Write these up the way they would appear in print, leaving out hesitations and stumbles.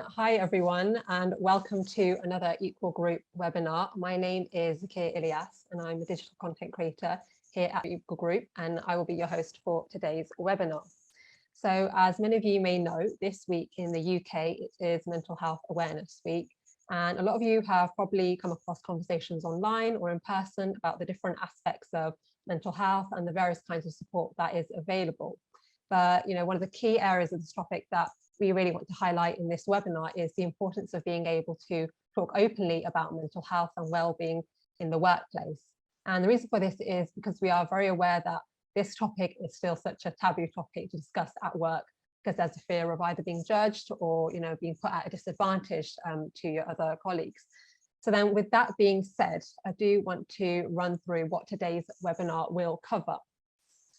Hi everyone, and welcome to another Equal Group webinar. My name is Zakia Ilyas and I'm a digital content creator here at Equal Group, and I will be your host for today's webinar. So as many of you may know, this week in the UK it is Mental Health Awareness Week, and a lot of you have probably come across conversations online or in person about the different aspects of mental health and the various kinds of support that is available. But one of the key areas of this topic that we really want to highlight in this webinar is the importance of being able to talk openly about mental health and well-being in the workplace. And the reason for this is because we are very aware that this topic is still such a taboo topic to discuss at work, because there's a fear of either being judged or being put at a disadvantage to your other colleagues. So then with that being said, I do want to run through what today's webinar will cover.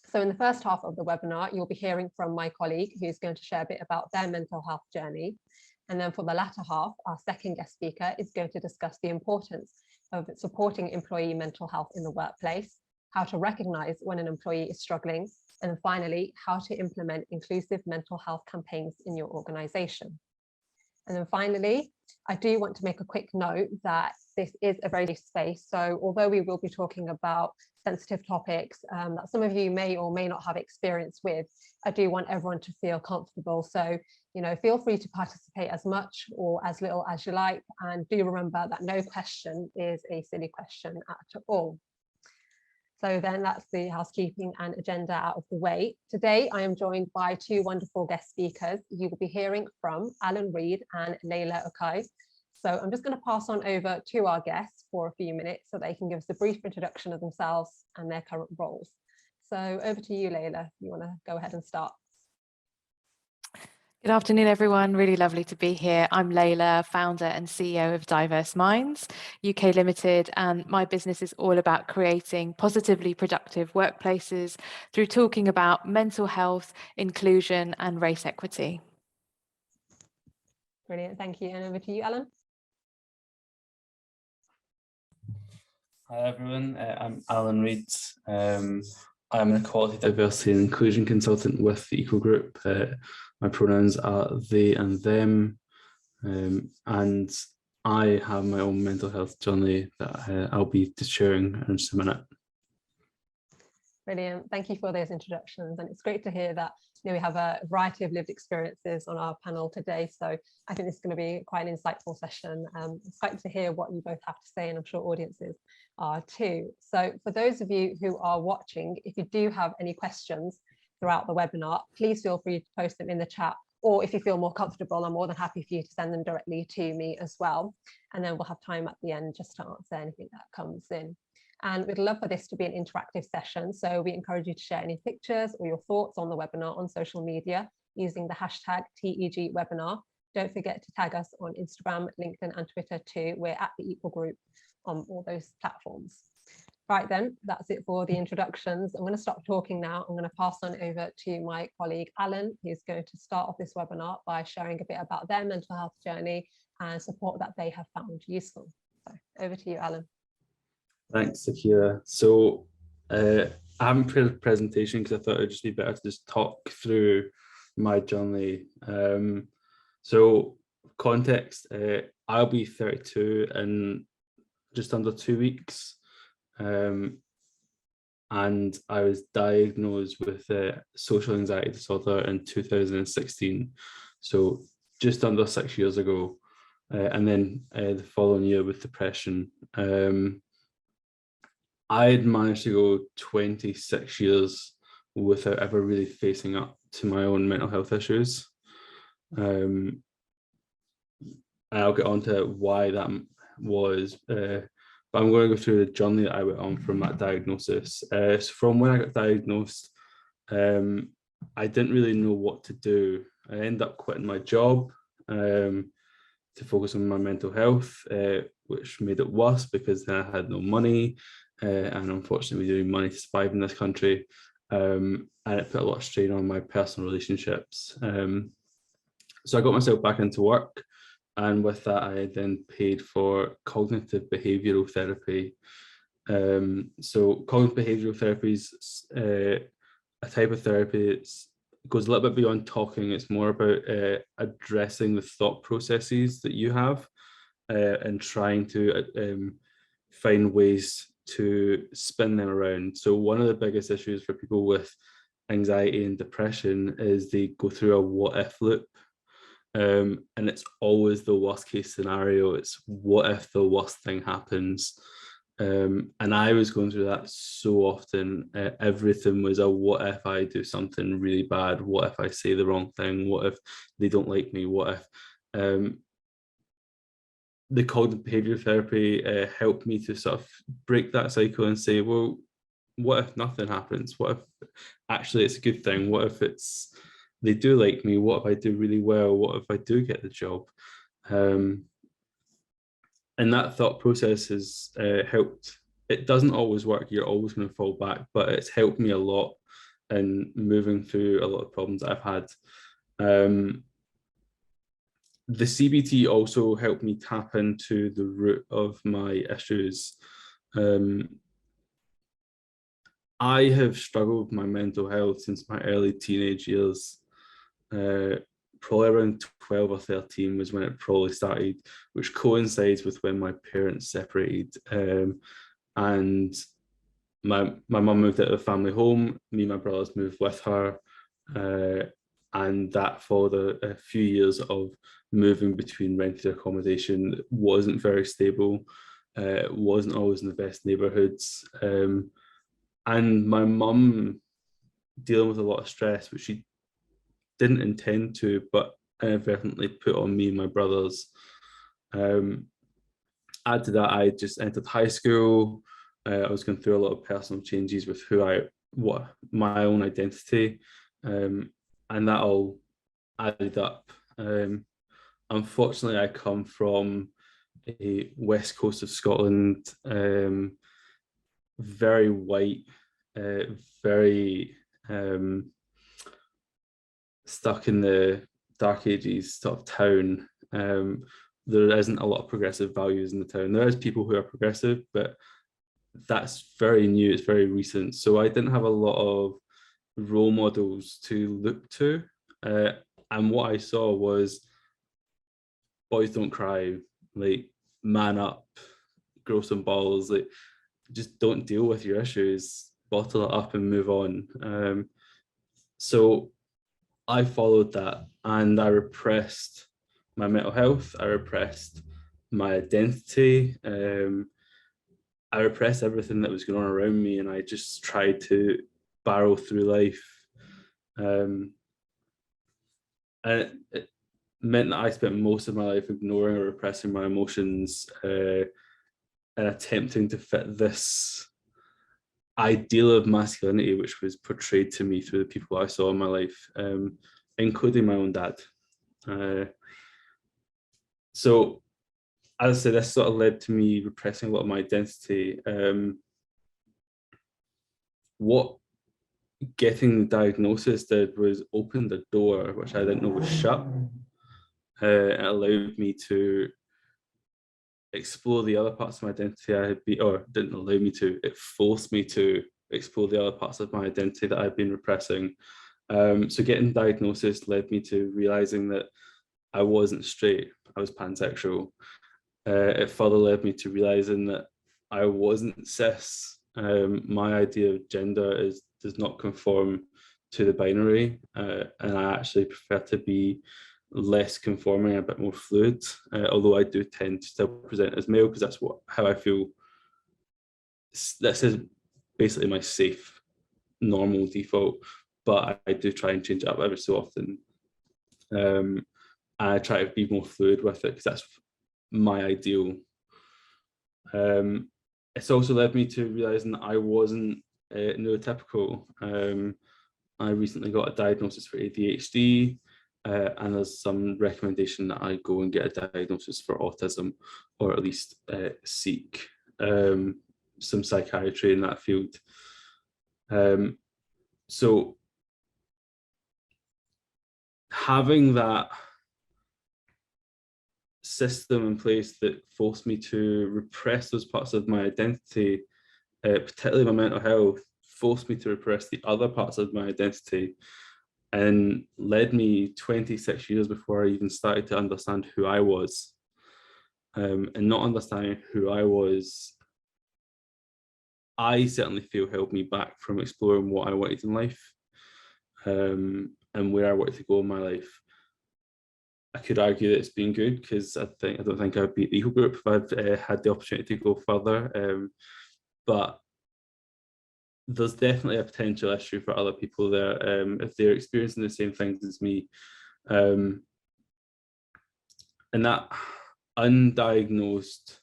So in the first half of the webinar, you'll be hearing from my colleague who's going to share a bit about their mental health journey. And then for the latter half, our second guest speaker is going to discuss the importance of supporting employee mental health in the workplace, how to recognize when an employee is struggling, and finally, how to implement inclusive mental health campaigns in your organization. And then finally, I do want to make a quick note that this is a very safe space. So although we will be talking about sensitive topics that some of you may or may not have experience with, I do want everyone to feel comfortable. So, feel free to participate as much or as little as you like. And do remember that no question is a silly question at all. So then that's the housekeeping and agenda out of the way. Today, I am joined by two wonderful guest speakers. You will be hearing from Allan Reid and Leyla Okhai. So I'm just going to pass on over to our guests for a few minutes so they can give us a brief introduction of themselves and their current roles. So over to you, Leyla, if you want to go ahead and start. Good afternoon, everyone. Really lovely to be here. I'm Leyla, founder and CEO of Diverse Minds UK Limited, and my business is all about creating positively productive workplaces through talking about mental health, inclusion, and race equity. Brilliant, thank you. And over to you, Allan. Hi everyone, I'm Allan Reid. I'm an equality, diversity and inclusion consultant with the Equal Group. My pronouns are they and them, and I have my own mental health journey that I'll be sharing in just a minute. Brilliant, thank you for those introductions, and it's great to hear that we have a variety of lived experiences on our panel today, so I think this is going to be quite an insightful session. It's exciting to hear what you both have to say, and I'm sure audiences are too. So for those of you who are watching, if you do have any questions throughout the webinar, please feel free to post them in the chat, or if you feel more comfortable, I'm more than happy for you to send them directly to me as well, and then we'll have time at the end just to answer anything that comes in. And we'd love for this to be an interactive session, so we encourage you to share any pictures or your thoughts on the webinar on social media using the hashtag #TEGwebinar. Don't forget to tag us on Instagram, LinkedIn and Twitter too. We're at the Equal Group on all those platforms. Right then, that's it for the introductions. I'm going to stop talking now. I'm going to pass on over to my colleague Allan, who's going to start off this webinar by sharing a bit about their mental health journey and support that they have found useful. So over to you, Allan. Thanks, Zakia. So I haven't prepared a presentation because I thought it would just be better to just talk through my journey. So context, I'll be 32 in just under 2 weeks. And I was diagnosed with social anxiety disorder in 2016. So just under 6 years ago. And then the following year with depression. I'd managed to go 26 years without ever really facing up to my own mental health issues. And I'll get on to why that was, but I'm going to go through the journey that I went on from that diagnosis. So from when I got diagnosed, I didn't really know what to do. I ended up quitting my job to focus on my mental health, which made it worse because then I had no money. And unfortunately, we need money to survive in this country, and it put a lot of strain on my personal relationships. So I got myself back into work, and with that, I then paid for cognitive behavioural therapy. So cognitive behavioural therapy is a type of therapy. It's goes a little bit beyond talking. It's more about addressing the thought processes that you have and trying to find ways to spin them around. So one of the biggest issues for people with anxiety and depression is they go through a what if loop. And it's always the worst case scenario. It's what if the worst thing happens. And I was going through that so often. Everything was a what if I do something really bad? What if I say the wrong thing? What if they don't like me? What if the cognitive behavioral therapy helped me to sort of break that cycle and say, well, what if nothing happens? What if actually it's a good thing? What if it's they do like me? What if I do really well? What if I do get the job? And that thought process has helped. It doesn't always work. You're always going to fall back, but it's helped me a lot in moving through a lot of problems I've had. The CBT also helped me tap into the root of my issues. I have struggled with my mental health since my early teenage years. Probably around 12 or 13 was when it probably started, which coincides with when my parents separated. And my mum moved out of the family home, me and my brothers moved with her. And that followed a few years of moving between rented accommodation. It wasn't very stable. It wasn't always in the best neighborhoods. And my mum dealing with a lot of stress, which she didn't intend to, but inadvertently put on me and my brothers. Add to that, I just entered high school. I was going through a lot of personal changes with what my own identity. And that all added up. Unfortunately, I come from a west coast of Scotland, very white, very stuck in the dark ages sort of town. There isn't a lot of progressive values in the town. There is people who are progressive, but that's very new, it's very recent. So I didn't have a lot of role models to look to, and what I saw was boys don't cry, like man up, grow some balls, like just don't deal with your issues, bottle it up and move on. So I followed that and I repressed my mental health, I repressed my identity, I repressed everything that was going on around me, and I just tried to barrel through life. And it meant that I spent most of my life ignoring or repressing my emotions and attempting to fit this ideal of masculinity which was portrayed to me through the people I saw in my life, including my own dad. So as I said, this sort of led to me repressing a lot of my identity. What getting the diagnosis did was open the door, which I didn't know was shut. It allowed me to explore the other parts of my identity I had been, or didn't allow me to, it forced me to explore the other parts of my identity that I've been repressing. So getting diagnosis led me to realizing that I wasn't straight, I was pansexual. It further led me to realizing that I wasn't cis. My idea of gender does not conform to the binary, and I actually prefer to be less conforming, a bit more fluid, although I do tend to still present as male because that's how I feel. This is basically my safe, normal default, but I do try and change it up every so often. I try to be more fluid with it because that's my ideal. It's also led me to realizing that I wasn't neurotypical. I recently got a diagnosis for ADHD, and there's some recommendation that I go and get a diagnosis for autism, or at least seek some psychiatry in that field. So having that system in place that forced me to repress those parts of my identity, particularly my mental health, forced me to repress the other parts of my identity, and led me 26 years before I even started to understand who I was. And not understanding who I was, I certainly feel held me back from exploring what I wanted in life, and where I wanted to go in my life. I could argue that it's been good, because I don't think I'd beat the equal group if I'd had the opportunity to go further. But there's definitely a potential issue for other people there, if they're experiencing the same things as me. And that undiagnosed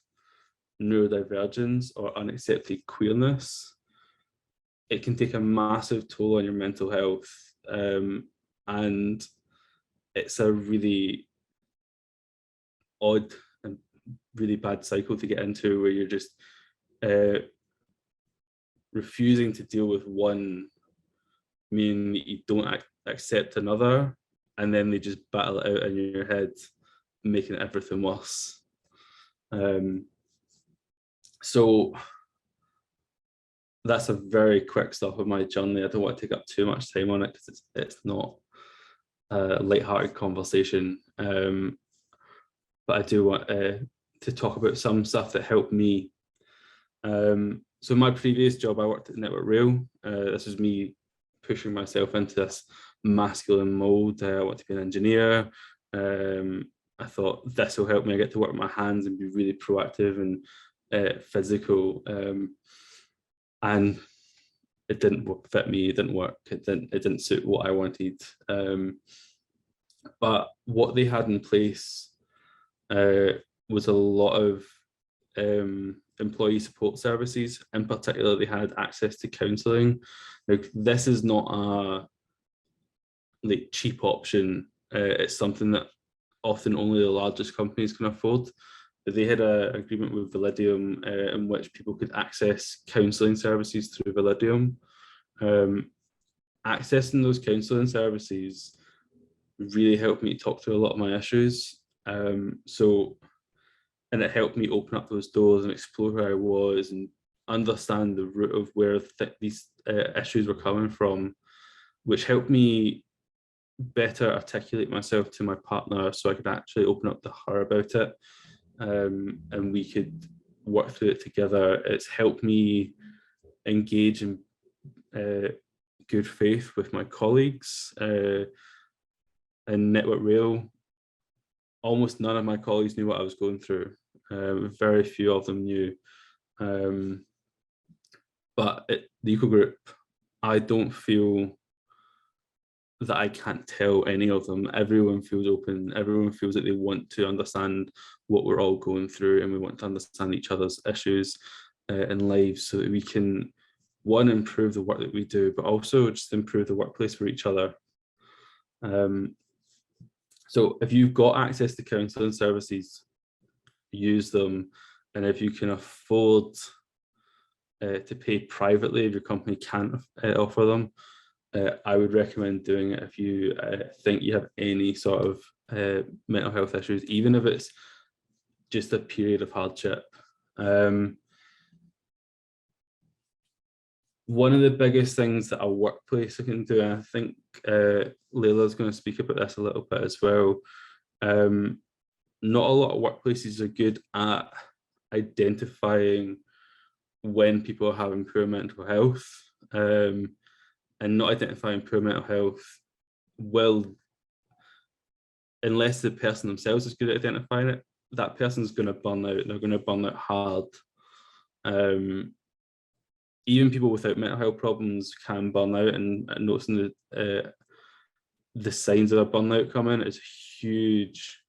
neurodivergence or unaccepted queerness, it can take a massive toll on your mental health. And it's a really odd and really bad cycle to get into, where you're just refusing to deal with one, meaning that you don't accept another, and then they just battle it out in your head, making everything worse. So that's a very quick stop of my journey. I don't want to take up too much time on it, because it's not a light-hearted conversation. But I do want to talk about some stuff that helped me. So my previous job, I worked at Network Rail. This was me pushing myself into this masculine mold. I want to be an engineer. I thought this will help me. I get to work with my hands and be really proactive and physical. And it didn't fit me. It didn't work. It didn't suit what I wanted. But what they had in place was a lot of employee support services. In particular, they had access to counselling. Like, this is not a cheap option. It's something that often only the largest companies can afford. But they had an agreement with Validium in which people could access counselling services through Validium. Accessing those counselling services really helped me talk through a lot of my issues. And it helped me open up those doors and explore who I was and understand the root of where these issues were coming from, which helped me better articulate myself to my partner, so I could actually open up to her about it, and we could work through it together. It's helped me engage in good faith with my colleagues. In Network Rail, almost none of my colleagues knew what I was going through. Very few of them knew. But at the Equal Group, I don't feel that I can't tell any of them. Everyone feels open. Everyone feels that they want to understand what we're all going through, and we want to understand each other's issues and lives, so that we can, one, improve the work that we do, but also just improve the workplace for each other. So if you've got access to counselling services, use them. And if you can afford to pay privately, if your company can't offer them, I would recommend doing it if you think you have any sort of mental health issues, even if it's just a period of hardship. One of the biggest things that a workplace can do, and I think Leyla's going to speak about this a little bit as well, not a lot of workplaces are good at identifying when people are having poor mental health, and not identifying poor mental health will, unless the person themselves is good at identifying it, that person's going to burn out. They're going to burn out hard. Even people without mental health problems can burn out, and noticing the signs of a burnout coming is a huge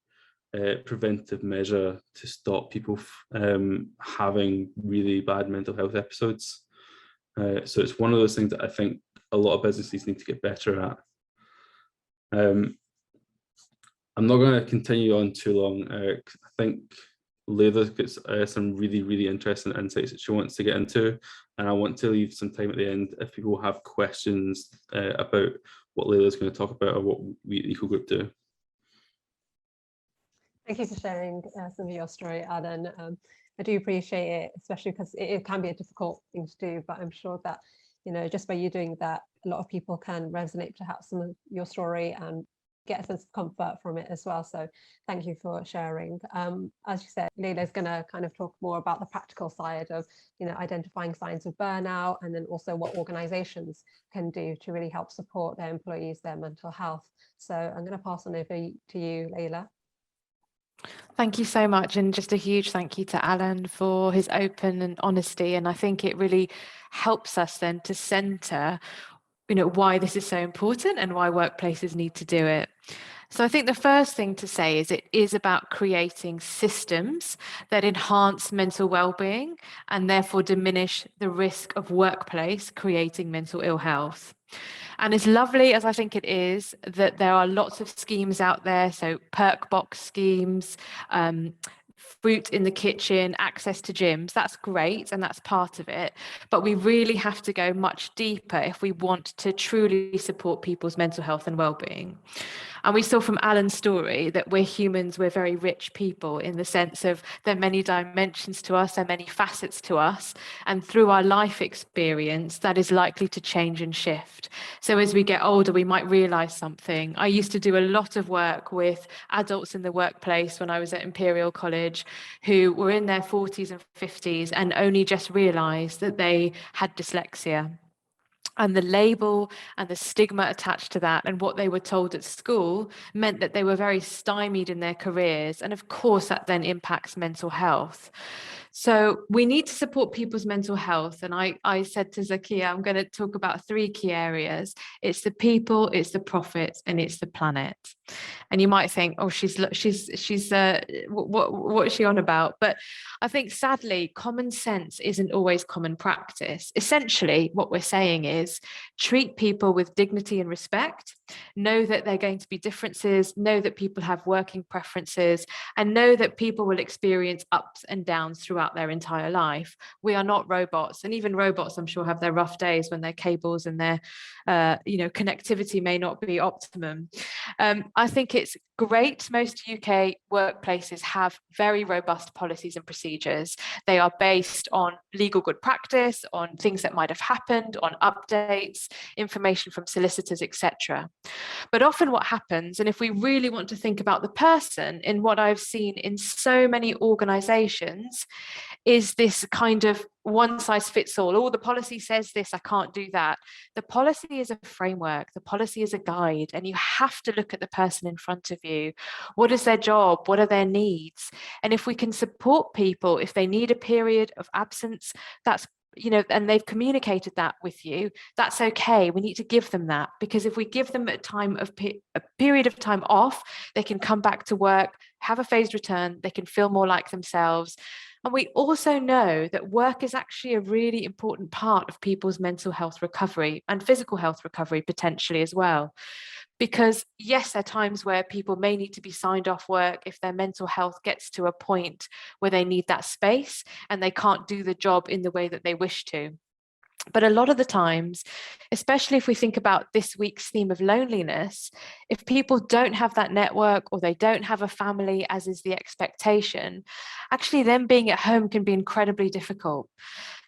preventive measure to stop people having really bad mental health episodes. So it's one of those things that I think a lot of businesses need to get better at. I'm not going to continue on too long. I think Leyla's got some really, really interesting insights that she wants to get into, and I want to leave some time at the end if people have questions about what Leyla's going to talk about or what we at Equal Group do. Thank you for sharing some of your story, Allan. I do appreciate it, especially because it can be a difficult thing to do, but I'm sure that, you know, just by you doing that, a lot of people can resonate perhaps some of your story and get a sense of comfort from it as well. So thank you for sharing. As you said, Leyla is going to kind of talk more about the practical side of, identifying signs of burnout, and then also what organizations can do to really help support their employees, their mental health. So I'm going to pass on over to you, Leyla. Thank you so much, and just a huge thank you to Allan for his open and honesty. And I think it really helps us then to centre why this is so important and why workplaces need to do it. So I think the first thing to say is it is about creating systems that enhance mental well-being and therefore diminish the risk of workplace creating mental ill health. And as lovely as I think it is that there are lots of schemes out there, so perk box schemes, fruit in the kitchen, access to gyms, that's great and that's part of it. But we really have to go much deeper if we want to truly support people's mental health and well-being. And we saw from Allan's story that we're humans, we're very rich people in the sense of there are many dimensions to us, there are many facets to us. And through our life experience, that is likely to change and shift. So as we get older, we might realize something. I used to do a lot of work with adults in the workplace when I was at Imperial College who were in their 40s and 50s and only just realized that they had dyslexia. And the label and the stigma attached to that and what they were told at school meant that they were very stymied in their careers. And of course, that then impacts mental health. So we need to support people's mental health. And I said to Zakia, I'm going to talk about 3 key areas. It's the people, it's the profits, and it's the planet. And you might think, oh, what's she on about? But I think sadly, common sense isn't always common practice. Essentially, what we're saying is treat people with dignity and respect, know that there are going to be differences, know that people have working preferences, and know that people will experience ups and downs throughout their entire life. We are not robots, and even robots, I'm sure, have their rough days when their cables and their connectivity may not be optimum. I think it's great. Most UK workplaces have very robust policies and procedures. They are based on legal good practice, on things that might have happened, on updates, information from solicitors, etc. But often what happens, and if we really want to think about the person, in what I've seen in so many organizations, is this kind of one size fits all. Oh, the policy says this, I can't do that. The policy is a framework, the policy is a guide, and you have to look at the person in front of you. What is their job? What are their needs? And if we can support people, if they need a period of absence, that's and they've communicated that with you, that's okay. We need to give them that, because if we give them a period of time off, they can come back to work, have a phased return, they can feel more like themselves. And we also know that work is actually a really important part of people's mental health recovery and physical health recovery potentially as well. Because yes, there are times where people may need to be signed off work if their mental health gets to a point where they need that space and they can't do the job in the way that they wish to. But a lot of the times, especially if we think about this week's theme of loneliness, if people don't have that network or they don't have a family, as is the expectation, actually them being at home can be incredibly difficult.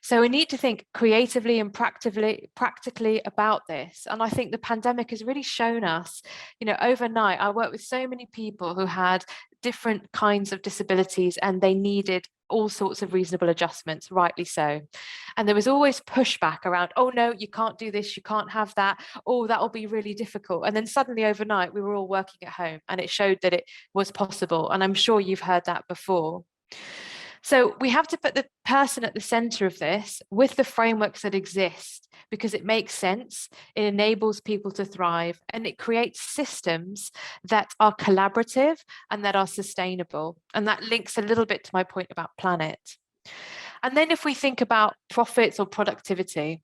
So we need to think creatively and practically about this. And I think the pandemic has really shown us, overnight, I worked with so many people who had different kinds of disabilities and they needed all sorts of reasonable adjustments, rightly so. And there was always pushback around, oh no, you can't do this, you can't have that, oh, that'll be really difficult. And then suddenly overnight, we were all working at home and it showed that it was possible. And I'm sure you've heard that before. So we have to put the person at the center of this with the frameworks that exist, because it makes sense, it enables people to thrive, and it creates systems that are collaborative and that are sustainable. And that links a little bit to my point about planet. And then if we think about profits or productivity,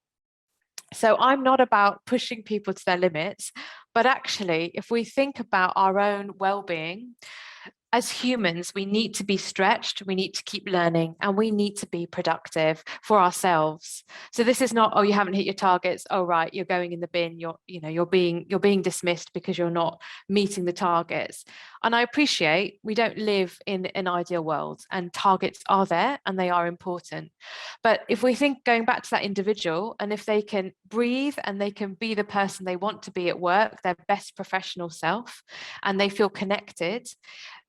so I'm not about pushing people to their limits, but actually, if we think about our own well-being, as humans, we need to be stretched, we need to keep learning, and we need to be productive for ourselves. So this is not, oh, you haven't hit your targets, oh right, you're going in the bin, you're being dismissed because you're not meeting the targets. And I appreciate we don't live in an ideal world, and targets are there and they are important. But if we think going back to that individual, and if they can breathe and they can be the person they want to be at work, their best professional self, and they feel connected,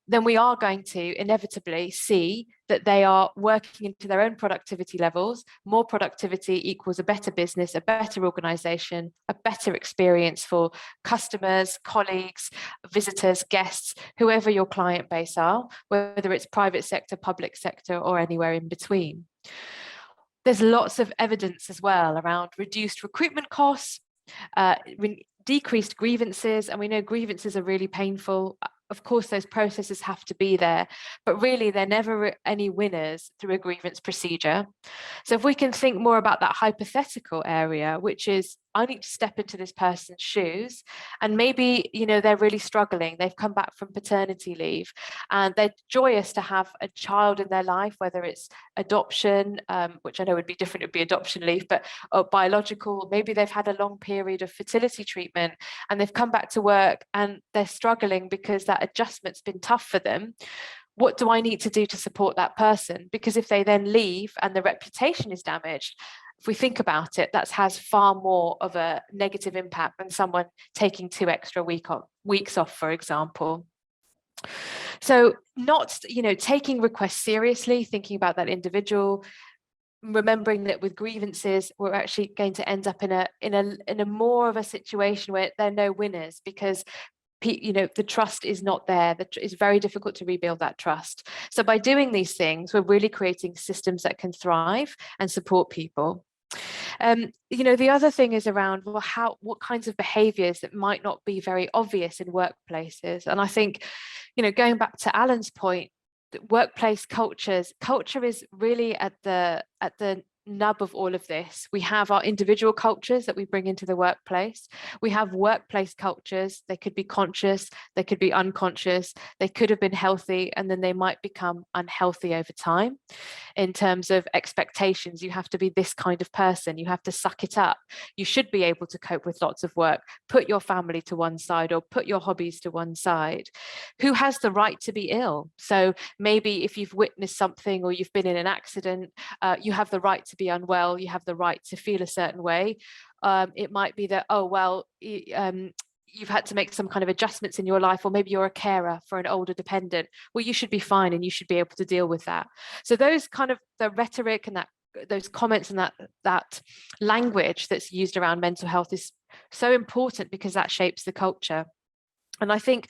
then we are going to inevitably see that they are working into their own productivity levels. More productivity equals a better business, a better organization, a better experience for customers, colleagues, visitors, guests, whoever your client base are, whether it's private sector, public sector, or anywhere in between. There's lots of evidence as well around reduced recruitment costs, decreased grievances, and we know grievances are really painful. Of course, those processes have to be there, but really they're never any winners through a grievance procedure. So if we can think more about that hypothetical area, which is, I need to step into this person's shoes, and maybe, they're really struggling. They've come back from paternity leave and they're joyous to have a child in their life, whether it's adoption, which I know would be different, it would be adoption leave, but biological, maybe they've had a long period of fertility treatment and they've come back to work and they're struggling because that adjustment's been tough for them. What do I need to do to support that person? Because if they then leave and the reputation is damaged, if we think about it, that has far more of a negative impact than someone taking 2 extra weeks off, for example. So not, taking requests seriously, thinking about that individual, remembering that with grievances, we're actually going to end up in a more of a situation where there are no winners, because the trust is not there. It's very difficult to rebuild that trust. So by doing these things, we're really creating systems that can thrive and support people. The other thing is around, well, what kinds of behaviors that might not be very obvious in workplaces. And I think, going back to Alan's point, workplace culture is really at the nub of all of this. We have our individual cultures that we bring into the workplace. We have workplace cultures. They could be conscious, they could be unconscious, they could have been healthy, and then they might become unhealthy over time. In terms of expectations, you have to be this kind of person, you have to suck it up, you should be able to cope with lots of work, put your family to one side or put your hobbies to one side. Who has the right to be ill? So maybe if you've witnessed something or you've been in an accident, you have the right to be unwell, you have the right to feel a certain way. It might be that, oh, well, you've had to make some kind of adjustments in your life, or maybe you're a carer for an older dependent. Well, you should be fine and you should be able to deal with that. So those kind of the rhetoric and those comments and that language that's used around mental health is so important, because that shapes the culture. And I think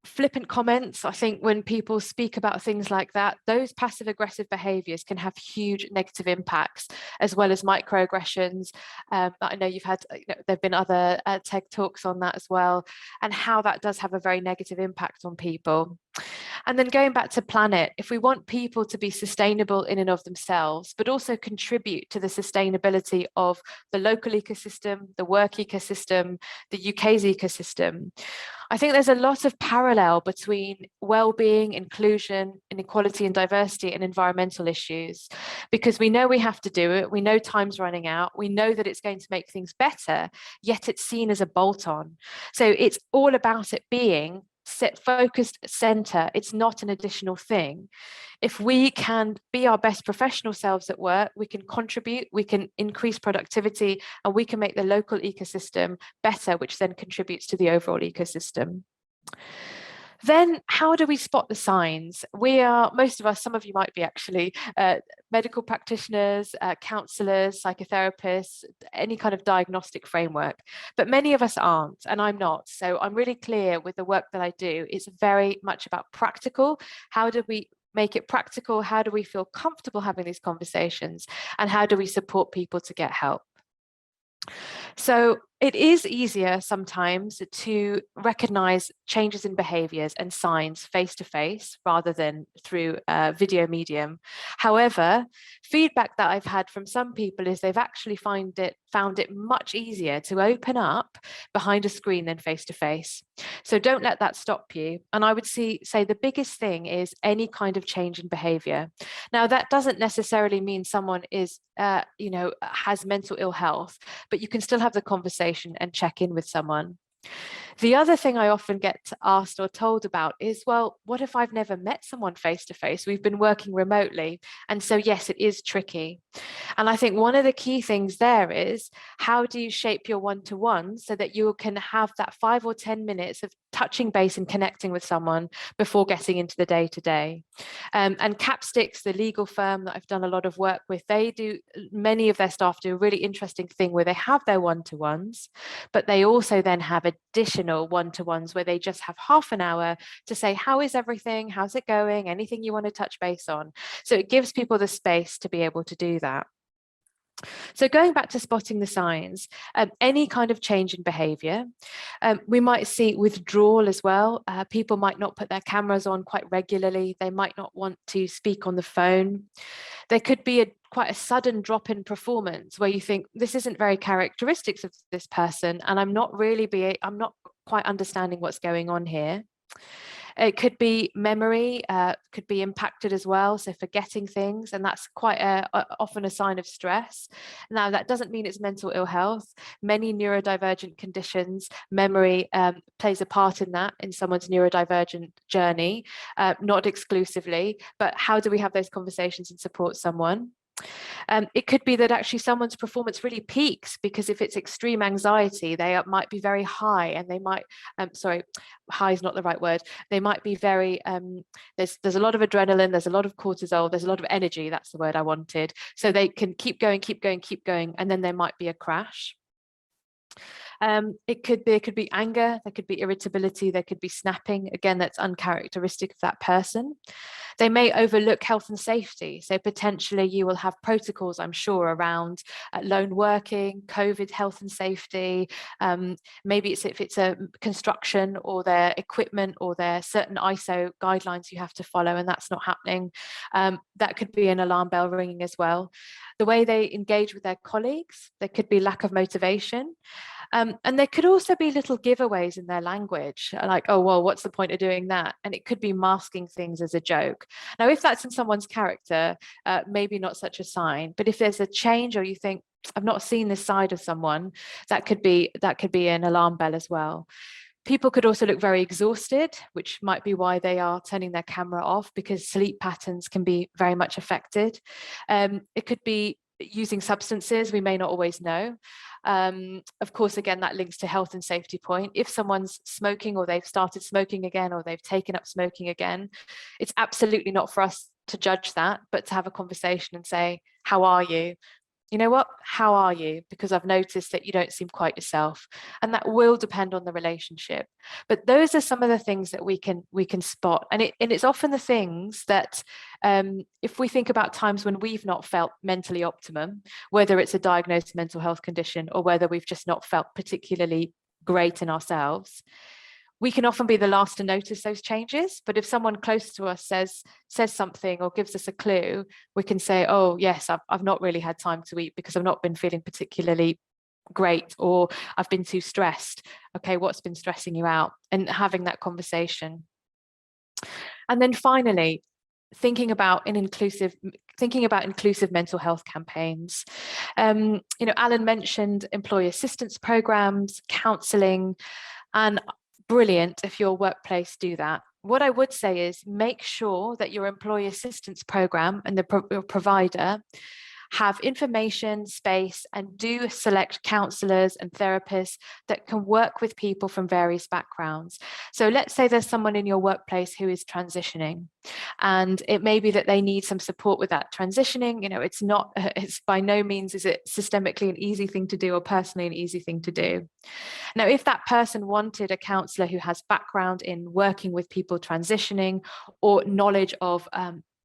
flippant comments, I think when people speak about things like that, those passive aggressive behaviors can have huge negative impacts, as well as microaggressions. I know you've had, there've been other TED talks on that as well, and how that does have a very negative impact on people. And then going back to planet, if we want people to be sustainable in and of themselves, but also contribute to the sustainability of the local ecosystem, the work ecosystem, the UK's ecosystem, I think there's a lot of parallel between well-being, inclusion, inequality and diversity and environmental issues, because we know we have to do it. We know time's running out. We know that it's going to make things better, yet it's seen as a bolt-on. So it's all about it being focused center. It's not an additional thing. If we can be our best professional selves at work, we can contribute, we can increase productivity, and we can make the local ecosystem better, which then contributes to the overall ecosystem. Then how do we spot the signs? We are, most of us, some of you might be actually medical practitioners, counsellors, psychotherapists, any kind of diagnostic framework, but many of us aren't, and I'm not. So I'm really clear with the work that I do. It's very much about practical. How do we make it practical? How do we feel comfortable having these conversations? And how do we support people to get help? So It is easier sometimes to recognize changes in behaviors and signs face to face rather than through a video medium. However, feedback that I've had from some people is they've actually found it much easier to open up behind a screen than face to face. So don't let that stop you. And I would say the biggest thing is any kind of change in behavior. Now, that doesn't necessarily mean someone is, has mental ill health, but you can still have the conversation and check in with someone. The other thing I often get asked or told about is, well, what if I've never met someone face to face? We've been working remotely. And so, yes, it is tricky. And I think one of the key things there is, how do you shape your one-to-one so that you can have that 5 or 10 minutes of touching base and connecting with someone before getting into the day-to-day. And Capsticks, the legal firm that I've done a lot of work with, many of their staff do a really interesting thing where they have their one-to-ones, but they also then have additional one-to-ones where they just have half an hour to say, how is everything? How's it going? Anything you want to touch base on? So it gives people the space to be able to do that. So going back to spotting the signs, any kind of change in behavior, we might see withdrawal as well. People might not put their cameras on quite regularly. They might not want to speak on the phone. There could be quite a sudden drop in performance where you think, this isn't very characteristic of this person, and I'm not quite understanding what's going on here. It could be memory, could be impacted as well, so forgetting things, and that's quite often a sign of stress. Now, that doesn't mean it's mental ill health. Many neurodivergent conditions, memory plays a part in that, in someone's neurodivergent journey, not exclusively, but how do we have those conversations and support someone? It could be that actually someone's performance really peaks because if it's extreme anxiety, they might be very high, and they might, high is not the right word. They might be very, there's a lot of adrenaline, there's a lot of cortisol, there's a lot of energy, that's the word I wanted. So they can keep going, and then there might be a crash. There could be anger, there could be irritability, there could be snapping. Again, that's uncharacteristic of that person. They may overlook health and safety. So potentially you will have protocols, I'm sure, around lone working, COVID health and safety. Maybe if it's a construction or their equipment or their certain ISO guidelines you have to follow, and that's not happening. That could be an alarm bell ringing as well. The way they engage with their colleagues, there could be lack of motivation. And there could also be little giveaways in their language, like, oh, well, what's the point of doing that? And it could be masking things as a joke. Now, if that's in someone's character, maybe not such a sign. But if there's a change, or you think, I've not seen this side of someone, that could be an alarm bell as well. People could also look very exhausted, which might be why they are turning their camera off, because sleep patterns can be very much affected. It could be using substances, we may not always know. Of course, again, that links to health and safety point. If someone's smoking, or they've started smoking again, or they've taken up smoking again, it's absolutely not for us to judge that, but to have a conversation and say, how are you? You know what, how are you? Because I've noticed that you don't seem quite yourself. And that will depend on the relationship. But those are some of the things that we can spot. And it's often the things that, if we think about times when we've not felt mentally optimum, whether it's a diagnosed mental health condition or whether we've just not felt particularly great in ourselves, we can often be the last to notice those changes. But if someone close to us says something or gives us a clue, we can say, oh yes, I've not really had time to eat because I've not been feeling particularly great, or I've been too stressed. Okay, what's been stressing you out? And having that conversation. And then finally, thinking about inclusive mental health campaigns. Allan mentioned employee assistance programs, counselling, and brilliant if your workplace do that. What I would say is make sure that your employee assistance program and your provider have information, space, and do select counsellors and therapists that can work with people from various backgrounds. So let's say there's someone in your workplace who is transitioning, and it may be that they need some support with that transitioning. It's by no means is it systemically an easy thing to do or personally an easy thing to do. Now, if that person wanted a counsellor who has background in working with people transitioning, or knowledge of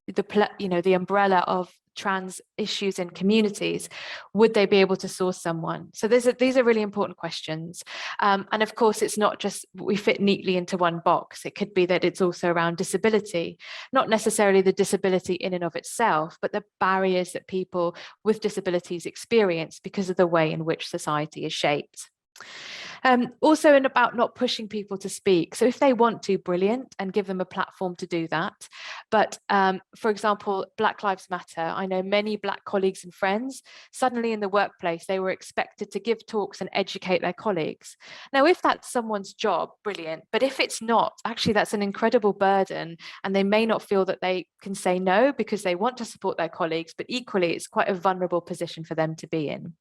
the umbrella of trans issues in communities, would they be able to source someone? So these are really important questions. And of course, it's not just we fit neatly into one box. It could be that it's also around disability, not necessarily the disability in and of itself, but the barriers that people with disabilities experience because of the way in which society is shaped. Also about not pushing people to speak. So if they want to, brilliant, and give them a platform to do that. But for example, Black Lives Matter, I know many Black colleagues and friends, suddenly in the workplace, they were expected to give talks and educate their colleagues. Now, if that's someone's job, brilliant. But if it's not, actually, that's an incredible burden. And they may not feel that they can say no because they want to support their colleagues, but equally, it's quite a vulnerable position for them to be in.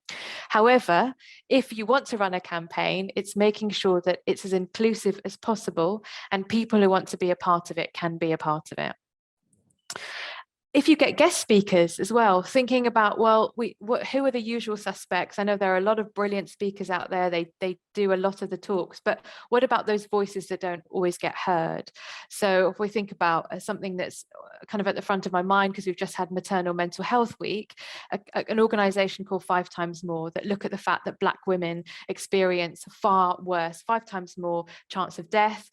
However, if you want to run a campaign, it's making sure that it's as inclusive as possible and people who want to be a part of it can be a part of it. If you get guest speakers as well, thinking about, well, who are the usual suspects? I know there are a lot of brilliant speakers out there. They do a lot of the talks, but what about those voices that don't always get heard? So if we think about something that's kind of at the front of my mind, because we've just had Maternal Mental Health Week, an organisation called 5 Times More that look at the fact that Black women experience far worse, 5 times more chance of death,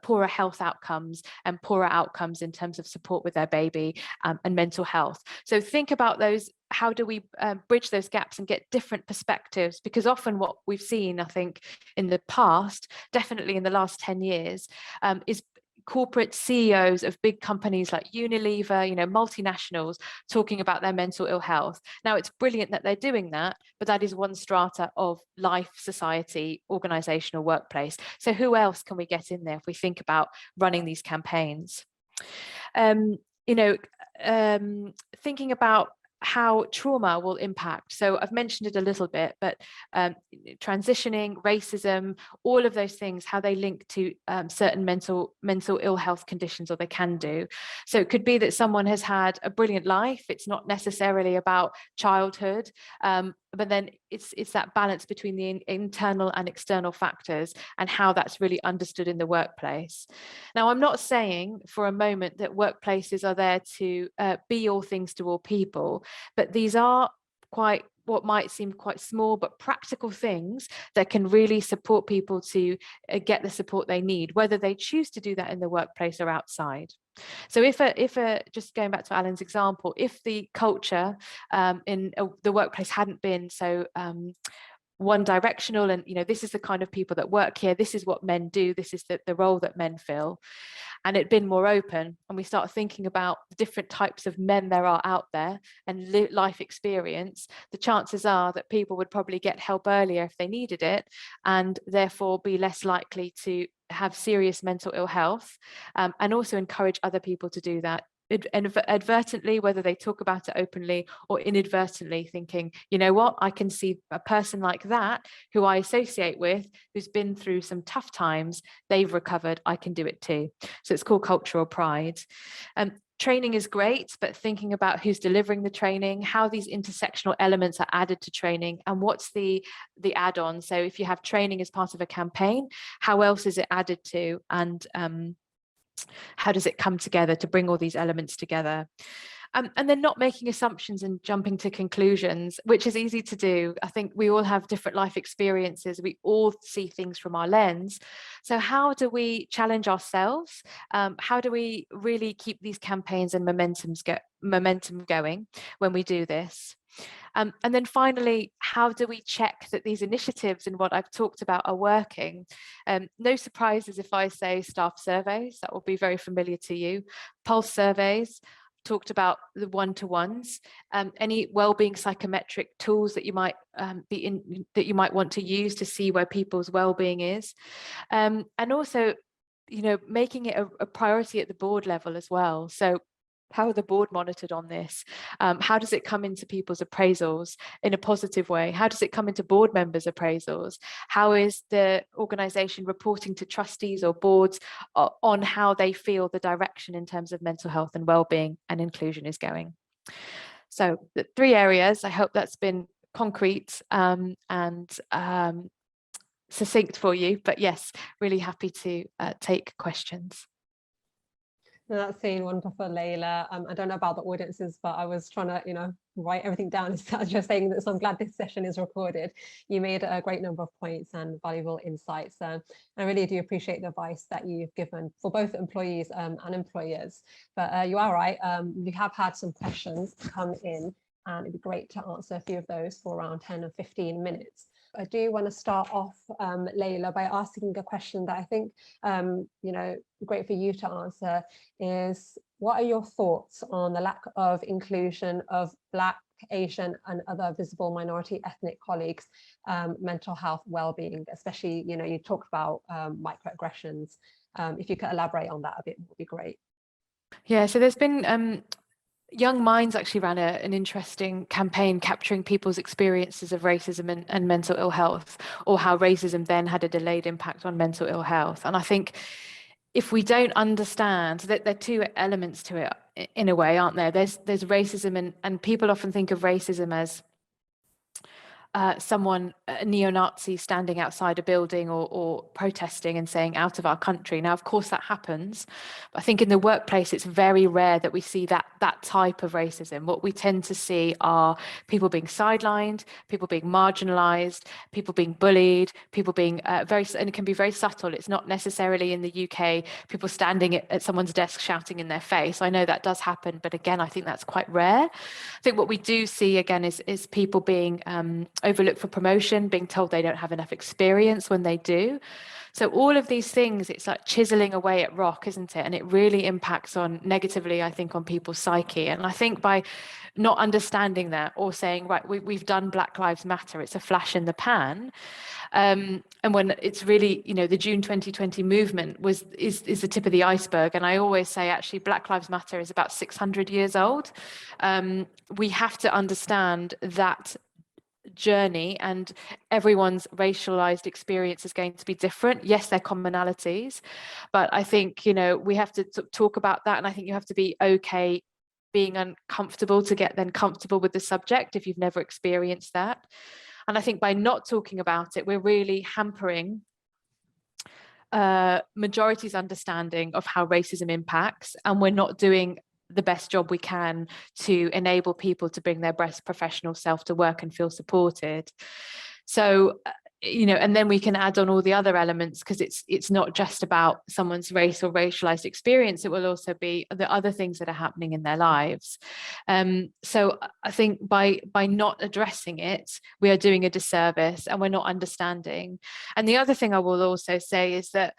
poorer health outcomes, and poorer outcomes in terms of support with their baby, and mental health. So think about those. How do we bridge those gaps and get different perspectives? Because often what we've seen, I think, in the past, definitely in the last 10 years, is corporate CEOs of big companies like Unilever, multinationals, talking about their mental ill health. Now, it's brilliant that they're doing that, but that is one strata of life, society, organizational workplace. So who else can we get in there if we think about running these campaigns? Thinking about how trauma will impact. So I've mentioned it a little bit, but transitioning, racism, all of those things, how they link to certain mental ill health conditions, or they can do. So it could be that someone has had a brilliant life. It's not necessarily about childhood, but then it's that balance between the internal and external factors and how that's really understood in the workplace. Now, I'm not saying for a moment that workplaces are there to be all things to all people, but these are quite what might seem quite small but practical things that can really support people to get the support they need, whether they choose to do that in the workplace or outside. So if just going back to Alan's example, if the culture in the workplace hadn't been so one directional, and this is the kind of people that work here, this is what men do, this is the role that men fill, and it'd been more open, and we start thinking about the different types of men there are out there and life experience, the chances are that people would probably get help earlier if they needed it, and therefore be less likely to have serious mental ill health, and also encourage other people to do that advertently, whether they talk about it openly or inadvertently, thinking, you know what, I can see a person like that who I associate with, who's been through some tough times, they've recovered, I can do it too. So it's called cultural pride. Training is great, but thinking about who's delivering the training, how these intersectional elements are added to training, and what's the add-on. So if you have training as part of a campaign, how else is it added to, and how does it come together to bring all these elements together? And then not making assumptions and jumping to conclusions, which is easy to do. I think we all have different life experiences. We all see things from our lens. So how do we challenge ourselves? How do we really keep these campaigns and momentum going when we do this? And then finally, how do we check that these initiatives and what I've talked about are working? No surprises if I say staff surveys, that will be very familiar to you. Pulse surveys, talked about the one-to-ones, any wellbeing psychometric tools that you might want to use to see where people's wellbeing is, and also, making it a priority at the board level as well. So how are the board monitored on this? How does it come into people's appraisals in a positive way? How does it come into board members' appraisals? How is the organisation reporting to trustees or boards on how they feel the direction in terms of mental health and wellbeing and inclusion is going? So the 3 areas, I hope that's been concrete and succinct for you, but yes, really happy to take questions. That's been wonderful, Leyla. I don't know about the audiences, but I was trying to, write everything down as you're saying this. So I'm glad this session is recorded. You made a great number of points and valuable insights. I really do appreciate the advice that you've given for both employees and employers. But you are right. We have had some questions come in, and it'd be great to answer a few of those for around 10 or 15 minutes. I do want to start off, Leyla, by asking a question that I think, great for you to answer is, what are your thoughts on the lack of inclusion of Black, Asian and other visible minority ethnic colleagues, mental health well-being, especially, you talked about microaggressions. If you could elaborate on that a bit, would be great. Yeah, so there's been Young Minds actually ran an interesting campaign capturing people's experiences of racism and mental ill health, or how racism then had a delayed impact on mental ill health. And I think if we don't understand that, there are two elements to it in a way, aren't there? There's racism, and people often think of racism as someone, a neo-Nazi, standing outside a building or protesting and saying out of our country. Now, of course, that happens. But I think in the workplace, it's very rare that we see that type of racism. What we tend to see are people being sidelined, people being marginalized, people being bullied, people being and it can be very subtle. It's not necessarily in the UK, people standing at someone's desk shouting in their face. I know that does happen, but again, I think that's quite rare. I think what we do see again is people being overlooked for promotion, being told they don't have enough experience when they do. So all of these things, it's like chiseling away at rock, isn't it? And it really impacts on negatively, I think, on people's psyche. And I think by not understanding that, or saying, right, we've done Black Lives Matter, it's a flash in the pan. And when it's really, the June 2020 movement is the tip of the iceberg. And I always say, actually, Black Lives Matter is about 600 years old. We have to understand that journey, and everyone's racialized experience is going to be different. Yes, they're commonalities, but I think we have to talk about that, and I think you have to be okay being uncomfortable to get then comfortable with the subject if you've never experienced that. And I think by not talking about it, we're really hampering majority's understanding of how racism impacts, and we're not doing the best job we can to enable people to bring their best professional self to work and feel supported. So, and then we can add on all the other elements, because it's not just about someone's race or racialized experience. It will also be the other things that are happening in their lives. So I think by not addressing it, we are doing a disservice, and we're not understanding. And the other thing I will also say is that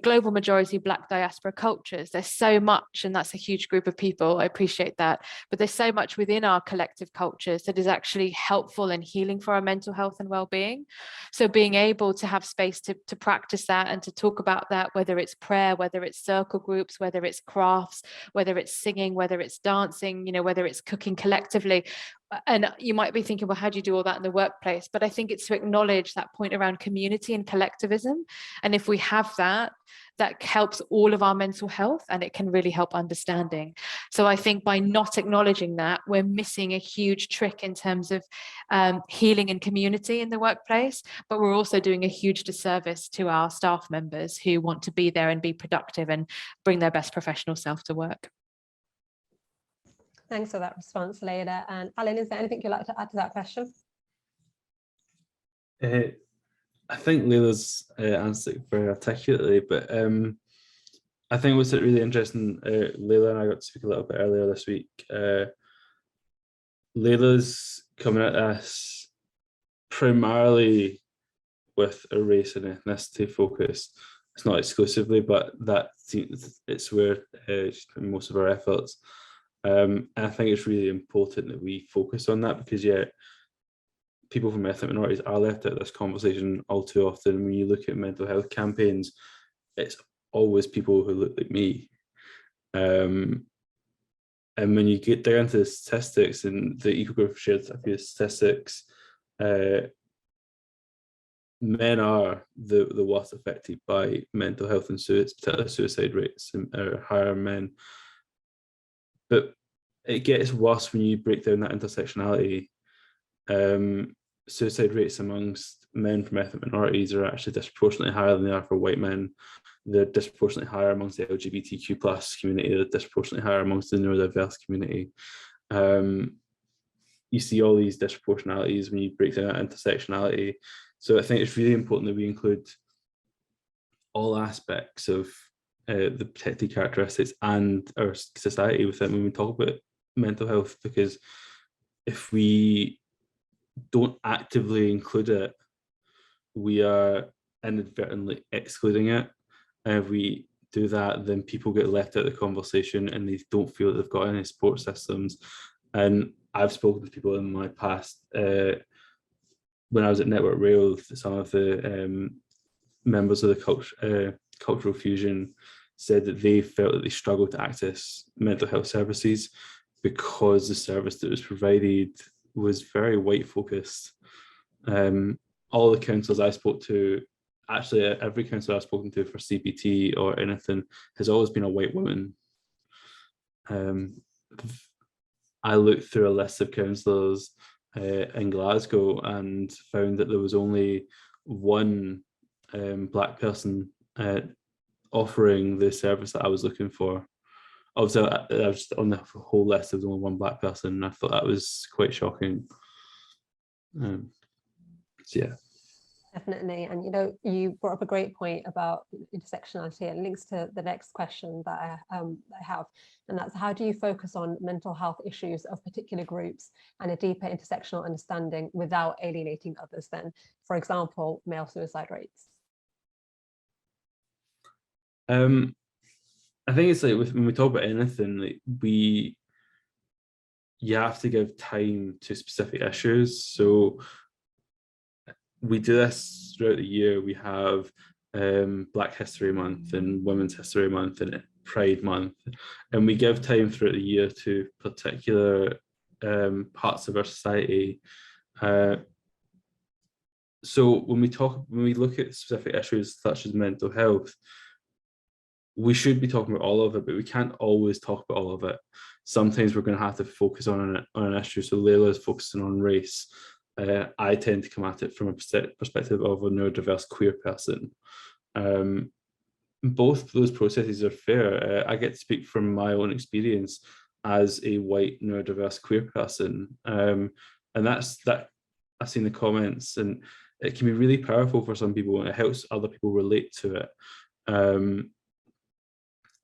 global majority Black diaspora cultures, there's so much, and that's a huge group of people, I appreciate that, but there's so much within our collective cultures that is actually helpful and healing for our mental health and well-being. So being able to have space to practice that and to talk about that, whether it's prayer, whether it's circle groups, whether it's crafts, whether it's singing, whether it's dancing, whether it's cooking collectively. And you might be thinking, well, how do you do all that in the workplace? But I think it's to acknowledge that point around community and collectivism. And if we have that helps all of our mental health, and it can really help understanding. So I think by not acknowledging that, we're missing a huge trick in terms of healing and community in the workplace, but we're also doing a huge disservice to our staff members who want to be there and be productive and bring their best professional self to work. Thanks for that response, Leyla. And Allan, is there anything you'd like to add to that question? I think Leyla's answered it very articulately, but I think what's really interesting, Leyla and I got to speak a little bit earlier this week. Leyla's coming at us primarily with a race and ethnicity focus. It's not exclusively, but it's where she's putting most of our efforts. And I think it's really important that we focus on that, because people from ethnic minorities are left out of this conversation all too often. When you look at mental health campaigns, it's always people who look like me. And when you get down to the statistics, and the equal group shared a few statistics, men are the worst affected by mental health and particularly suicide rates are higher in men. But it gets worse when you break down that intersectionality. Suicide rates amongst men from ethnic minorities are actually disproportionately higher than they are for white men. they're disproportionately higher amongst the LGBTQ plus community, they're disproportionately higher amongst the neurodiverse community. You see all these disproportionalities when you break down that intersectionality. So I think it's really important that we include all aspects of the protected characteristics and our society with it when we talk about mental health, because if we don't actively include it, we are inadvertently excluding it. And if we do that, then people get left out of the conversation and they don't feel that they've got any support systems. And I've spoken to people in my past, when I was at Network Rail, some of the members of the Cultural Fusion said that they felt that they struggled to access mental health services because the service that was provided was very white focused. All the counsellors I spoke to, actually every counsellor I've spoken to for CBT or anything, has always been a white woman. I looked through a list of counsellors in Glasgow and found that there was only one Black person offering the service that I was looking for. Obviously, I was on the whole list, there was only one Black person, and I thought that was quite shocking. So yeah. Definitely. And, you know, you brought up a great point about intersectionality, and links to the next question that I have. And that's, how do you focus on mental health issues of particular groups and a deeper intersectional understanding without alienating others then? For example, male suicide rates. I think it's like when we talk about anything, like you have to give time to specific issues. So we do this throughout the year. We have Black History Month and Women's History Month and Pride Month, and we give time throughout the year to particular parts of our society. So when we look at specific issues such as mental health, we should be talking about all of it, but we can't always talk about all of it. Sometimes we're going to have to focus on an issue. So Leyla is focusing on race. I tend to come at it from a perspective of a neurodiverse queer person. Both of those processes are fair. I get to speak from my own experience as a white neurodiverse queer person. And that I've seen the comments, and it can be really powerful for some people, and it helps other people relate to it.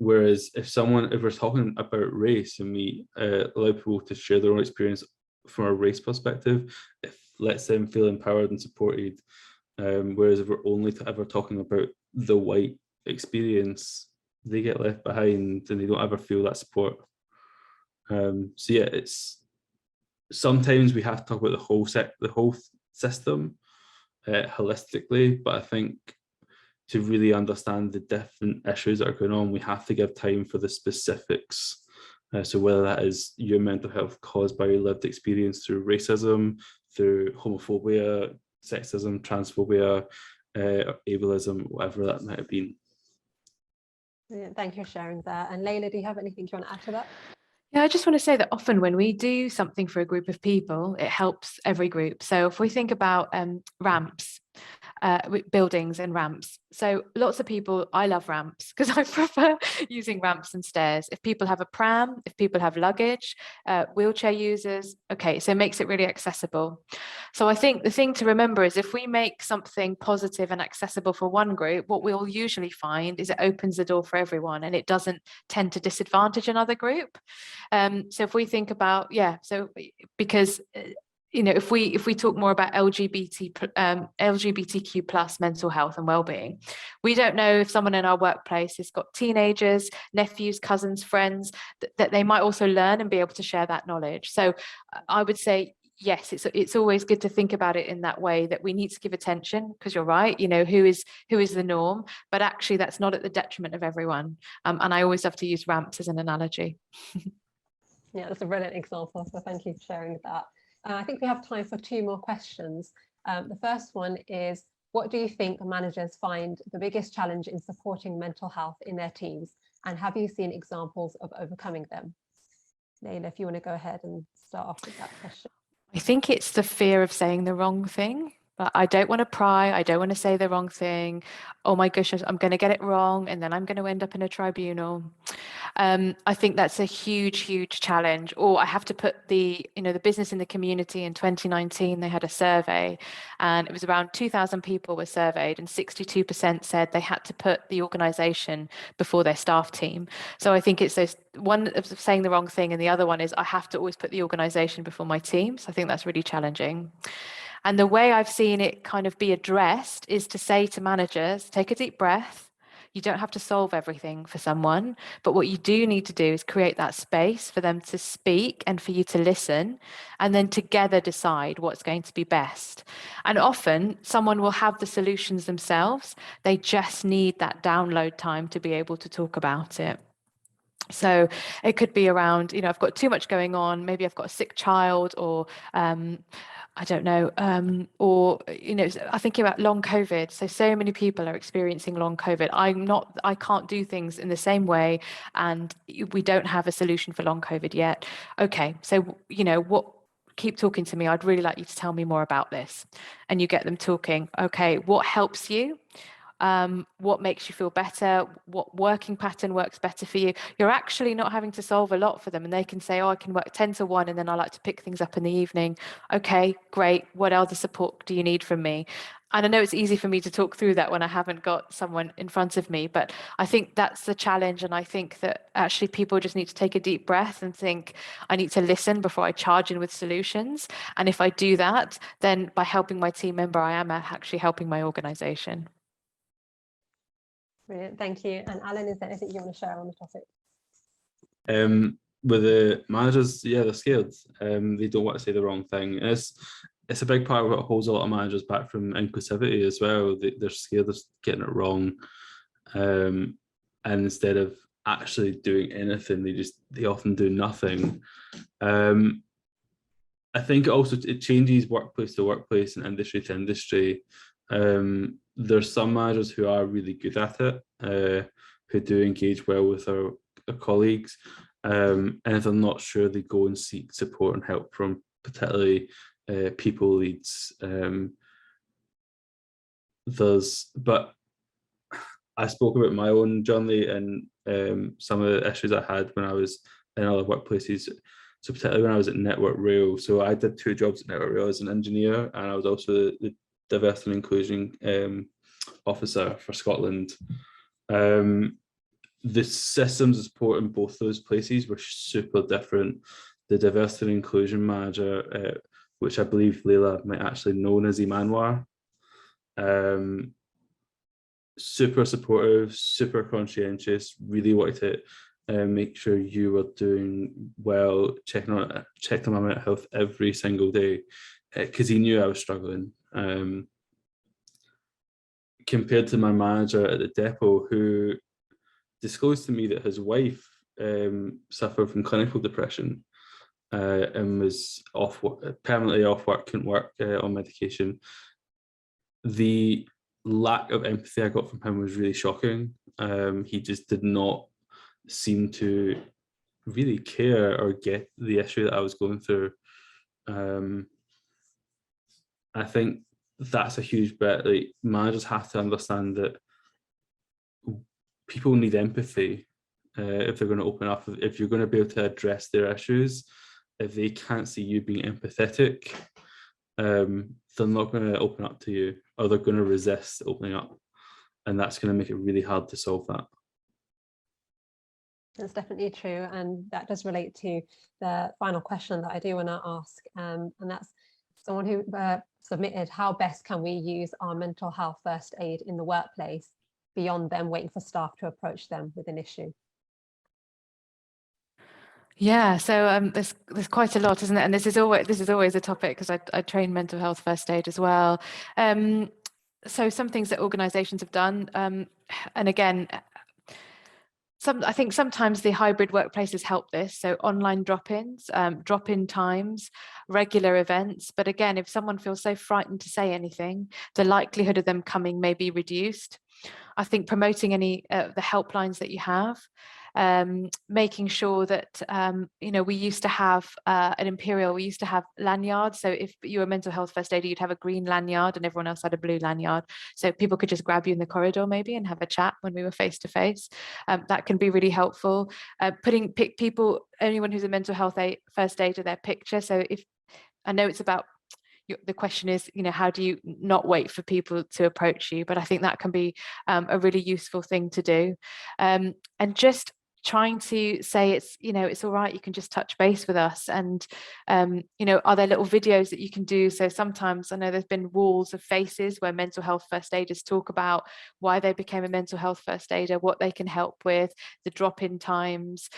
Whereas if we're talking about race and we allow people to share their own experience from a race perspective, it lets them feel empowered and supported. Whereas if we're only ever talking about the white experience, they get left behind and they don't ever feel that support. So yeah, it's sometimes we have to talk about the whole system holistically, but I think to really understand the different issues that are going on, we have to give time for the specifics. So whether that is your mental health caused by your lived experience through racism, through homophobia, sexism, transphobia, ableism, whatever that might have been. Brilliant. Thank you for sharing that. And Leyla, do you have anything you want to add to that? Yeah, I just want to say that often when we do something for a group of people, it helps every group. So if we think about ramps, buildings and ramps. So lots of people, I love ramps because I prefer using ramps and stairs. If people have a pram, if people have luggage, wheelchair users, okay, so it makes it really accessible. So I think the thing to remember is if we make something positive and accessible for one group, what we'll usually find is it opens the door for everyone and it doesn't tend to disadvantage another group. So if we think about, so because you know, if we talk more about LGBTQ plus mental health and well-being, we don't know if someone in our workplace has got teenagers, nephews, cousins, friends, that they might also learn and be able to share that knowledge. So I would say, yes, it's always good to think about it in that way, that we need to give attention, because you're right, you know, who is the norm, but actually that's not at the detriment of everyone. And I always have to use ramps as an analogy. Yeah, that's a brilliant example. So thank you for sharing that. I think we have time for 2 more questions. The first one is, what do you think managers find the biggest challenge in supporting mental health in their teams? And have you seen examples of overcoming them? Leyla, if you want to go ahead and start off with that question. I think it's the fear of saying the wrong thing. But I don't want to pry. I don't want to say the wrong thing. Oh my gosh, I'm going to get it wrong, and then I'm going to end up in a tribunal. I think that's a huge, huge challenge. Or I have to put the business in the community. In 2019, they had a survey, and it was around 2,000 people were surveyed, and 62% said they had to put the organization before their staff team. So I think it's those, one of saying the wrong thing, and the other one is I have to always put the organization before my team. So I think that's really challenging. And the way I've seen it kind of be addressed is to say to managers, take a deep breath. You don't have to solve everything for someone, but what you do need to do is create that space for them to speak and for you to listen, and then together decide what's going to be best. And often someone will have the solutions themselves. They just need that download time to be able to talk about it. So it could be around, I've got too much going on. Maybe I've got a sick child, or I don't know, or, I think about long COVID. So many people are experiencing long COVID. I can't do things in the same way, and we don't have a solution for long COVID yet. Okay, so, keep talking to me. I'd really like you to tell me more about this. And you get them talking. Okay, what helps you? What makes you feel better? What working pattern works better for you? You're actually not having to solve a lot for them, and they can say, oh, I can work 10 to 1, and then I like to pick things up in the evening. Okay, great. What other support do you need from me? And I know it's easy for me to talk through that when I haven't got someone in front of me, but I think that's the challenge. And I think that actually people just need to take a deep breath and think, I need to listen before I charge in with solutions. And if I do that, then by helping my team member, I am actually helping my organization. Brilliant, thank you. And Alan, is there anything you want to share on the topic? With the managers, yeah, they're scared. They don't want to say the wrong thing. And it's a big part of what holds a lot of managers back from inclusivity as well. They're scared of getting it wrong, and instead of actually doing anything, they often do nothing. I think it changes workplace to workplace and industry to industry. There's some managers who are really good at it, who do engage well with their colleagues, and if they're not sure, they go and seek support and help from particularly people leads. But I spoke about my own journey and some of the issues I had when I was in other workplaces. So particularly when I was at Network Rail. So I did 2 jobs at Network Rail as an engineer, and I was also the diversity and inclusion officer for Scotland. The systems of support in both those places were super different. The diversity and inclusion manager, which I believe Leyla might actually know as Manwar, super supportive, super conscientious, really wanted to make sure you were doing well, checked on my mental health every single day, because he knew I was struggling. Compared to my manager at the depot, who disclosed to me that his wife suffered from clinical depression and was permanently off work, couldn't work on medication. The lack of empathy I got from him was really shocking. He just did not seem to really care or get the issue that I was going through. I think that's a huge bit. Like, managers have to understand that people need empathy if they're going to open up. If you're going to be able to address their issues, if they can't see you being empathetic, they're not going to open up to you, or they're going to resist opening up, and that's going to make it really hard to solve that. That's definitely true, and that does relate to the final question that I do want to ask, and that's someone who submitted, how best can we use our mental health first aid in the workplace beyond them waiting for staff to approach them with an issue? Yeah, so there's quite a lot, isn't it? And this is always a topic, because I train mental health first aid as well. So some things that organisations have done, and again, I think sometimes the hybrid workplaces help this. So online drop-ins, drop-in times, regular events. But again, if someone feels so frightened to say anything, the likelihood of them coming may be reduced. I think promoting any the helplines that you have, making sure that, you know, we used to have at Imperial, we used to have lanyards. So if you were a mental health first aider, you'd have a green lanyard and everyone else had a blue lanyard. So people could just grab you in the corridor maybe and have a chat when we were face to face. That can be really helpful. Putting people, anyone who's a mental health first aider, their picture. So if I know it's about, the question is, you know, how do you not wait for people to approach you? But I think that can be a really useful thing to do. And just trying to say, it's, you know, it's all right, you can just touch base with us. And, you know, are there little videos that you can do? So sometimes I know there's been walls of faces where mental health first aiders talk about why they became a mental health first aider, what they can help with, the drop-in times.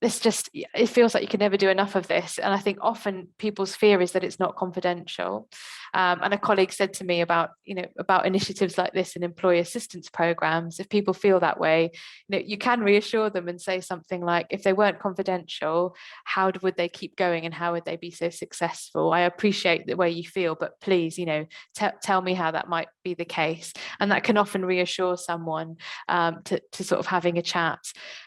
It feels like you can never do enough of this. And I think often people's fear is that it's not confidential. And a colleague said to me about, you know, about initiatives like this and employee assistance programs. If people feel that way, you know, you can reassure them and say something like, if they weren't confidential, how would they keep going and how would they be so successful? I appreciate the way you feel, but please, you know, tell me how that might be the case. And that can often reassure someone to sort of having a chat.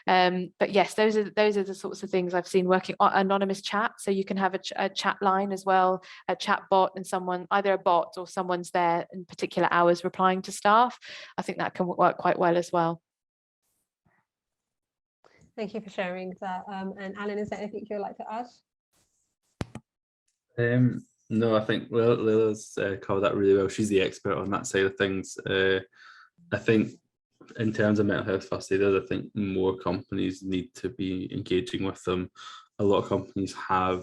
But yes, those are the sorts of things I've seen working on. Anonymous chat, so you can have a chat line as well, a chat bot, and someone, either a bot or someone's there in particular hours replying to staff. I think that can work quite well as well. Thank you for sharing that. And Alan, is there anything you'd like to add? No, I think Leyla's covered that really well. She's the expert on that side of things. I think in terms of mental health first aiders, I think more companies need to be engaging with them. A lot of companies have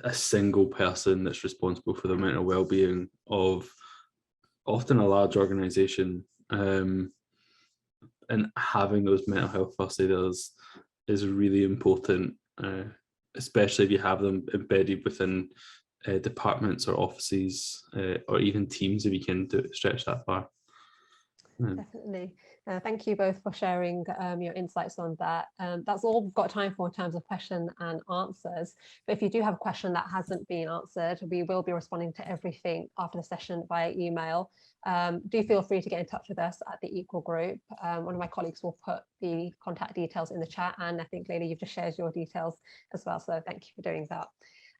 a single person that's responsible for the mental well-being of often a large organisation, and having those mental health first aiders is really important, especially if you have them embedded within departments or offices, or even teams, if you can stretch that far. Definitely. Thank you both for sharing your insights on that. That's all we've got time for in terms of question and answers. But if you do have a question that hasn't been answered, we will be responding to everything after the session via email. Do feel free to get in touch with us at the Equal Group. One of my colleagues will put the contact details in the chat, and I think, Leyla, you've just shared your details as well. So thank you for doing that.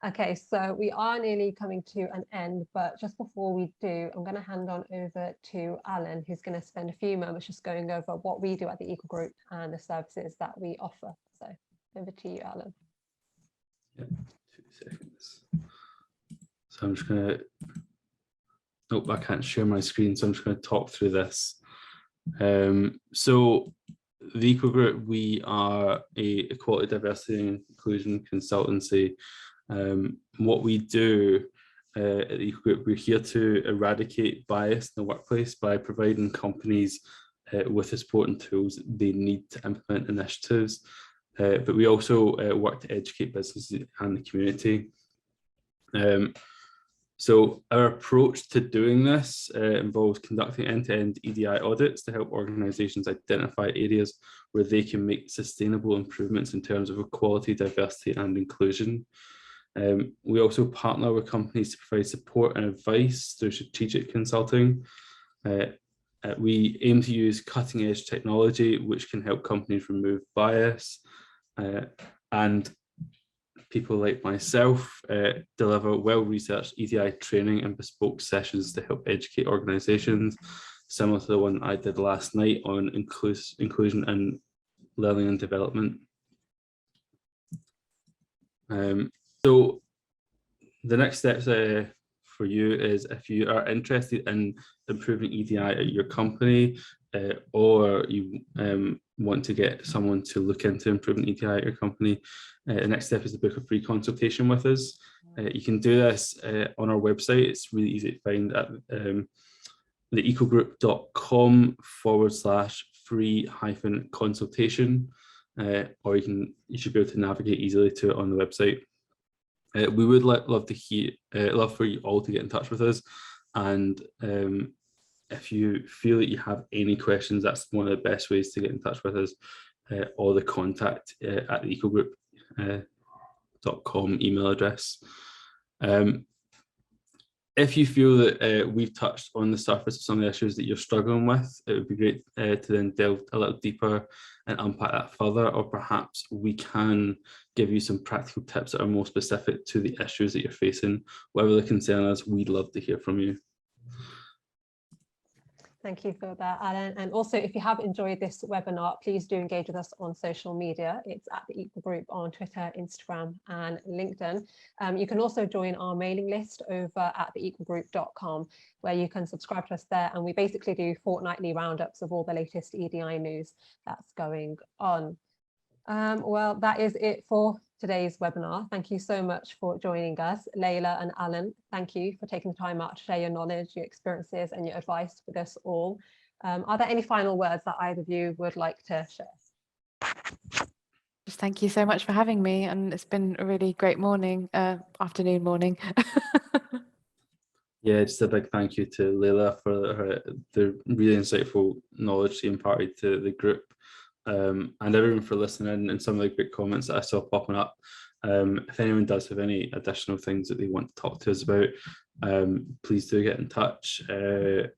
Okay, so we are nearly coming to an end, but just before we do, I'm going to hand on over to Alan, who's going to spend a few moments just going over what we do at the Equal Group and the services that we offer. So over to you, Alan. Yeah, 2 seconds. So I'm just going to, nope, I can't share my screen, so I'm just going to talk through this. So the Equal Group, we are a equality, diversity and inclusion consultancy. What we do at the Equal Group, we're here to eradicate bias in the workplace by providing companies with the support and tools they need to implement initiatives. But we also work to educate businesses and the community. So our approach to doing this involves conducting end-to-end EDI audits to help organisations identify areas where they can make sustainable improvements in terms of equality, diversity and inclusion. We also partner with companies to provide support and advice through strategic consulting. We aim to use cutting-edge technology which can help companies remove bias, and people like myself deliver well-researched EDI training and bespoke sessions to help educate organisations, similar to the one I did last night on inclusion and learning and development. So the next steps for you is, if you are interested in improving EDI at your company, or you want to get someone to look into improving EDI at your company, the next step is to book a free consultation with us. You can do this on our website. It's really easy to find at theequalgroup.com/free-consultation, or you should be able to navigate easily to it on the website. We would love for you all to get in touch with us, and if you feel that you have any questions, that's one of the best ways to get in touch with us, or the contact at the equalgroup.com email address. if you feel that we've touched on the surface of some of the issues that you're struggling with, it would be great to then delve a little deeper and unpack that further, or perhaps we can give you some practical tips that are more specific to the issues that you're facing. Whatever the concern is, we'd love to hear from you. Thank you for that, Alan. And also, if you have enjoyed this webinar, please do engage with us on social media. It's at the Equal Group on Twitter, Instagram, and LinkedIn. You can also join our mailing list over at theequalgroup.com, where you can subscribe to us there. And we basically do fortnightly roundups of all the latest EDI news that's going on. Well, that is it for today's webinar. Thank you so much for joining us. Leyla and Alan, thank you for taking the time out to share your knowledge, your experiences, and your advice with us all. Are there any final words that either of you would like to share? Just thank you so much for having me, and it's been a really great morning, afternoon, morning. Yeah, just a big thank you to Leyla for the really insightful knowledge she imparted to the group. And everyone for listening, and some of the great comments that I saw popping up. If anyone does have any additional things that they want to talk to us about, please do get in touch. There's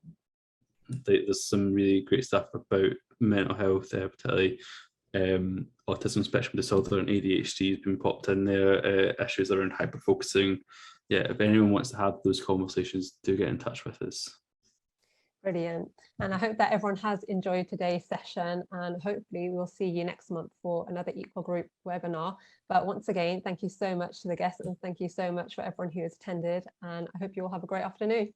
some really great stuff about mental health, particularly autism spectrum disorder and ADHD has been popped in there, issues around hyperfocusing. Yeah, if anyone wants to have those conversations, do get in touch with us. Brilliant. And I hope that everyone has enjoyed today's session, and hopefully we'll see you next month for another Equal Group webinar. But once again, thank you so much to the guests, and thank you so much for everyone who has attended, and I hope you all have a great afternoon.